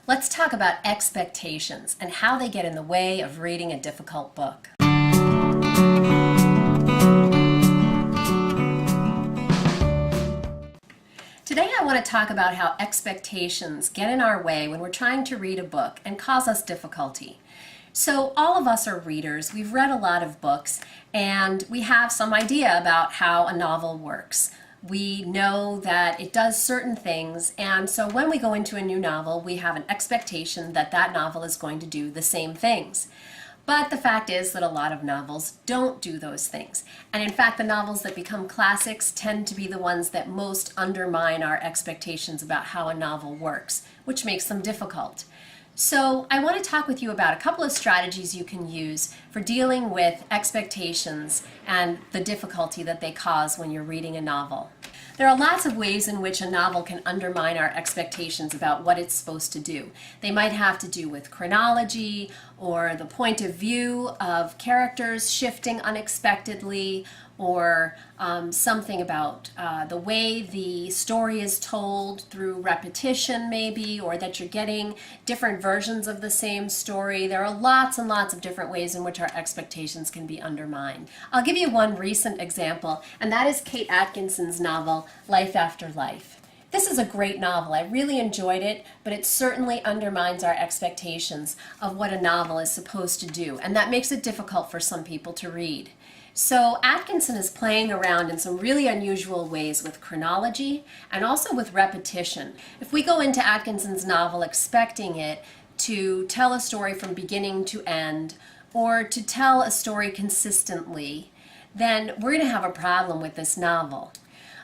Let's talk about expectations and how they get in the way of reading a difficult book. Today I want to talk about how expectations get in our way when we're trying to read a book and cause us difficulty. So all of us are readers, we've read a lot of books, and we have some idea about how a novel works. We know that it does certain things, and so when we go into a new novel, we have an expectation that that novel is going to do the same things. But the fact is that a lot of novels don't do those things. And in fact, the novels that become classics tend to be the ones that most undermine our expectations about how a novel works, which makes them difficult. So I want to talk with you about a couple of strategies you can use for dealing with expectations and the difficulty that they cause when you're reading a novel. There are lots of ways in which a novel can undermine our expectations about what it's supposed to do. They might have to do with chronology or the point of view of characters shifting unexpectedly, or something about the way the story is told through repetition maybe, or that you're getting different versions of the same story. There are lots and lots of different ways in which our expectations can be undermined. I'll give you one recent example, and that is Kate Atkinson's novel, Life After Life. This is a great novel. I really enjoyed it, but it certainly undermines our expectations of what a novel is supposed to do, and that makes it difficult for some people to read. So Atkinson is playing around in some really unusual ways with chronology and also with repetition. If we go into Atkinson's novel expecting it to tell a story from beginning to end, or to tell a story consistently, then we're going to have a problem with this novel.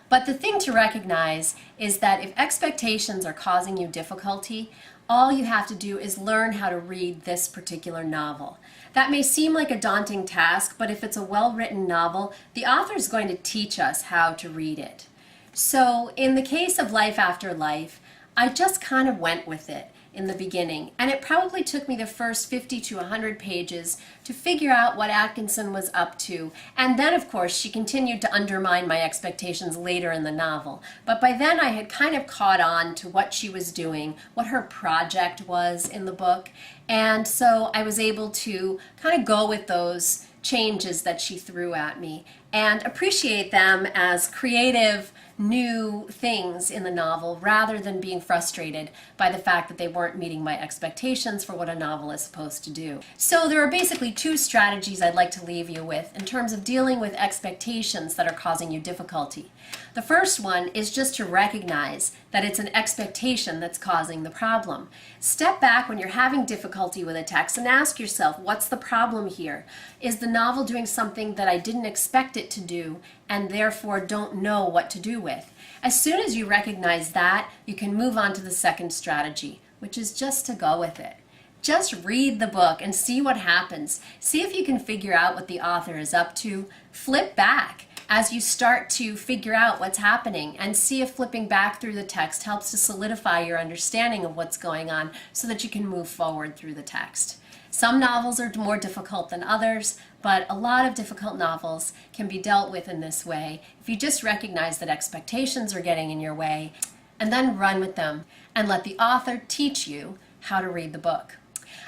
But the thing to recognize is that if expectations are causing you difficulty, all you have to do is learn how to read this particular novel. That may seem like a daunting task, but if it's a well-written novel, the author is going to teach us how to read it. So in the case of Life After Life, I just kind of went with it in the beginning, and it probably took me the first 50 to 100 pages to figure out what Atkinson was up to, and then of course she continued to undermine my expectations later in the novel. But by then I had kind of caught on to what she was doing, what her project was in the book, and so I was able to kind of go with those changes that she threw at me and appreciate them as creative new things in the novel rather than being frustrated by the fact that they weren't meeting my expectations for what a novel is supposed to do. So there are basically two strategies I'd like to leave you with in terms of dealing with expectations that are causing you difficulty. The first one is just to recognize that it's an expectation that's causing the problem. Step back when you're having difficulty with a text and ask yourself, what's the problem here? Is the novel doing something that I didn't expect it to do and therefore don't know what to do with? As soon as you recognize that, you can move on to the second strategy, which is just to go with it. Just read the book and see what happens. See if you can figure out what the author is up to. Flip back as you start to figure out what's happening, and see if flipping back through the text helps to solidify your understanding of what's going on so that you can move forward through the text. Some novels are more difficult than others, but a lot of difficult novels can be dealt with in this way if you just recognize that expectations are getting in your way, and then run with them and let the author teach you how to read the book.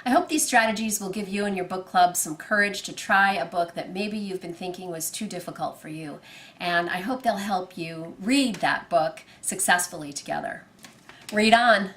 I hope these strategies will give you and your book club some courage to try a book that maybe you've been thinking was too difficult for you, and I hope they'll help you read that book successfully together. Read on!